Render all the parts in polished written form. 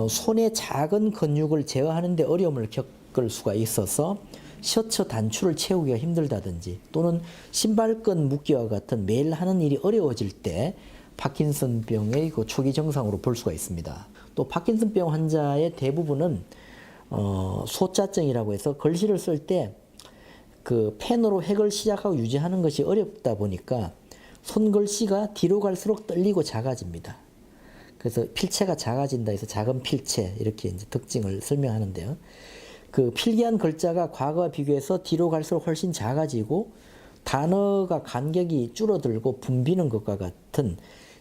손의 작은 근육을 제어하는 데 어려움을 겪을 수가 있어서 셔츠 단추를 채우기가 힘들다든지 또는 신발끈 묶기와 같은 매일 하는 일이 어려워질 때 파킨슨병의 그 초기 증상으로 볼 수가 있습니다. 또 파킨슨병 환자의 대부분은 소자증이라고 해서 글씨를 쓸 때 그 펜으로 획을 시작하고 유지하는 것이 어렵다 보니까 손글씨가 뒤로 갈수록 떨리고 작아집니다. 그래서 필체가 작아진다 해서 작은 필체 이렇게 이제 특징을 설명하는데요. 그 필기한 글자가 과거와 비교해서 뒤로 갈수록 훨씬 작아지고 단어가 간격이 줄어들고 붐비는 것과 같은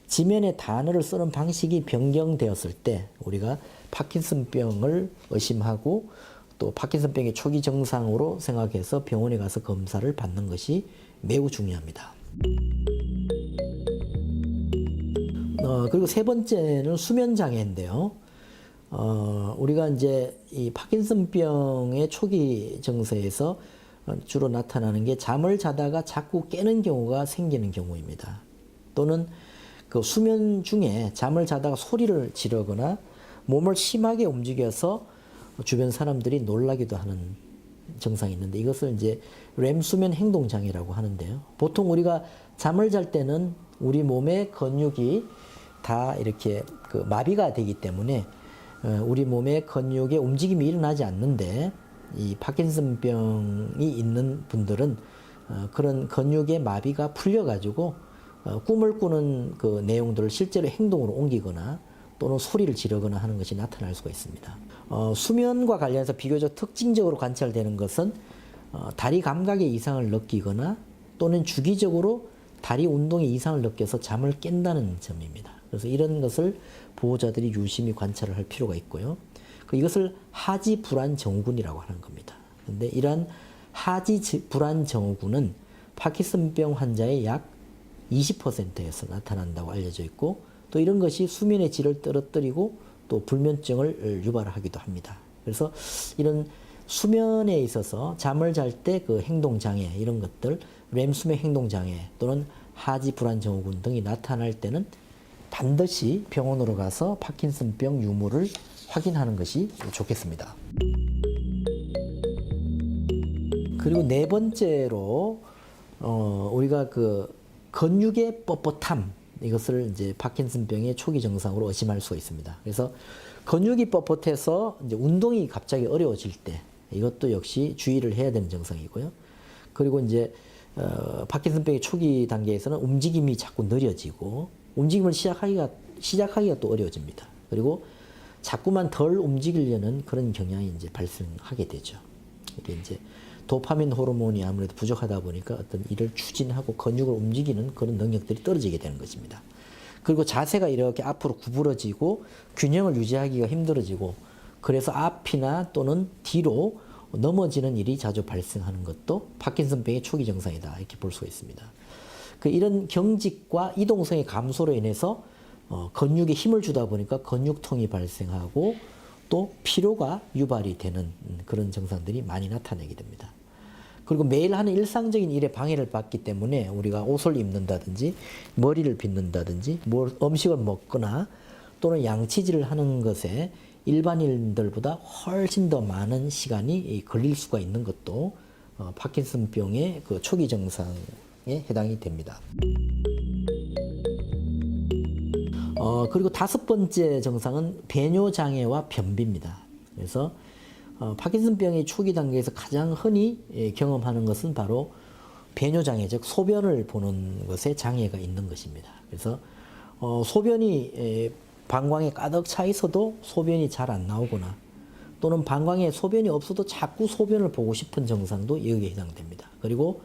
지면에 단어를 쓰는 방식이 변경되었을 때 우리가 파킨슨병을 의심하고 또 파킨슨병의 초기 증상으로 생각해서 병원에 가서 검사를 받는 것이 매우 중요합니다. 그리고 세 번째는 수면 장애인데요. 우리가 이제 이 파킨슨병의 초기 증세에서 주로 나타나는 게 잠을 자다가 자꾸 깨는 경우가 생기는 경우입니다. 또는 그 수면 중에 잠을 자다가 소리를 지르거나 몸을 심하게 움직여서 주변 사람들이 놀라기도 하는 증상이 있는데 이것을 이제 렘 수면 행동 장애라고 하는데요. 보통 우리가 잠을 잘 때는 우리 몸의 근육이 다 이렇게 그 마비가 되기 때문에 우리 몸의 근육에 움직임이 일어나지 않는데 이 파킨슨병이 있는 분들은 그런 근육의 마비가 풀려가지고 꿈을 꾸는 그 내용들을 실제로 행동으로 옮기거나 또는 소리를 지르거나 하는 것이 나타날 수가 있습니다. 수면과 관련해서 비교적 특징적으로 관찰되는 것은 다리 감각에 이상을 느끼거나 또는 주기적으로 다리 운동에 이상을 느껴서 잠을 깬다는 점입니다. 그래서 이런 것을 보호자들이 유심히 관찰을 할 필요가 있고요. 이것을 하지 불안 증후군이라고 하는 겁니다. 그런데 이러한 하지 불안 증후군은 파킨슨병 환자의 약 20%에서 나타난다고 알려져 있고 또 이런 것이 수면의 질을 떨어뜨리고 또 불면증을 유발하기도 합니다. 그래서 이런 수면에 있어서 잠을 잘 때 그 행동장애 이런 것들 렘 수면 행동장애 또는 하지 불안 증후군 등이 나타날 때는 반드시 병원으로 가서 파킨슨병 유무를 확인하는 것이 좋겠습니다. 그리고 네 번째로 우리가 그 근육의 뻣뻣함 이것을 이제 파킨슨병의 초기 증상으로 의심할 수가 있습니다. 그래서 근육이 뻣뻣해서 이제 운동이 갑자기 어려워질 때 이것도 역시 주의를 해야 되는 증상이고요. 그리고 이제 파킨슨병의 초기 단계에서는 움직임이 자꾸 느려지고 움직임을 시작하기가 또 어려워집니다. 그리고 자꾸만 덜 움직이려는 그런 경향이 이제 발생하게 되죠. 이게 이제 도파민 호르몬이 아무래도 부족하다 보니까 어떤 일을 추진하고 근육을 움직이는 그런 능력들이 떨어지게 되는 것입니다. 그리고 자세가 이렇게 앞으로 구부러지고 균형을 유지하기가 힘들어지고 그래서 앞이나 또는 뒤로 넘어지는 일이 자주 발생하는 것도 파킨슨병의 초기 증상이다 이렇게 볼 수가 있습니다. 이런 경직과 이동성의 감소로 인해서 근육에 힘을 주다 보니까 근육통이 발생하고 또 피로가 유발이 되는 그런 증상들이 많이 나타나게 됩니다. 그리고 매일 하는 일상적인 일에 방해를 받기 때문에 우리가 옷을 입는다든지 머리를 빗는다든지 음식을 먹거나 또는 양치질을 하는 것에 일반인들보다 훨씬 더 많은 시간이 걸릴 수가 있는 것도 파킨슨병의 그 초기 증상에 해당이 됩니다. 그리고 다섯 번째 증상은 배뇨장애와 변비입니다. 그래서 파킨슨병의 초기 단계에서 가장 흔히 경험하는 것은 바로 배뇨장애, 즉 소변을 보는 것에 장애가 있는 것입니다. 그래서 소변이 방광에 가득 차 있어도 소변이 잘 안 나오거나 또는 방광에 소변이 없어도 자꾸 소변을 보고 싶은 증상도 여기에 해당됩니다. 그리고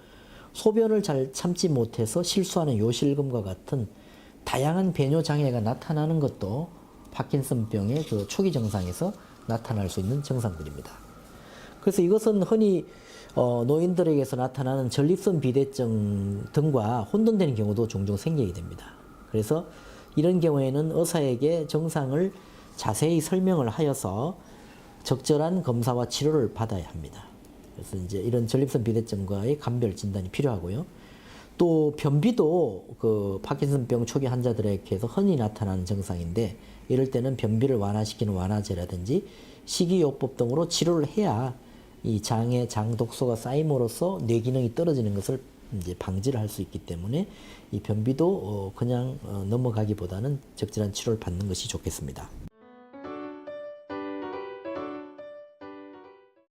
소변을 잘 참지 못해서 실수하는 요실금과 같은 다양한 배뇨장애가 나타나는 것도 파킨슨병의 그 초기 증상에서 나타날 수 있는 증상들입니다. 그래서 이것은 흔히 노인들에게서 나타나는 전립선 비대증 등과 혼돈되는 경우도 종종 생기게 됩니다. 그래서 이런 경우에는 의사에게 증상을 자세히 설명을 하여서 적절한 검사와 치료를 받아야 합니다. 그래서 이제 이런 전립선 비대증과의 감별 진단이 필요하고요. 또 변비도 그 파킨슨병 초기 환자들에게서 흔히 나타나는 증상인데 이럴 때는 변비를 완화시키는 완화제라든지 식이요법 등으로 치료를 해야 이 장에 장 독소가 쌓임으로써 뇌 기능이 떨어지는 것을 이제 방지를 할 수 있기 때문에 이 변비도 그냥 넘어가기보다는 적절한 치료를 받는 것이 좋겠습니다.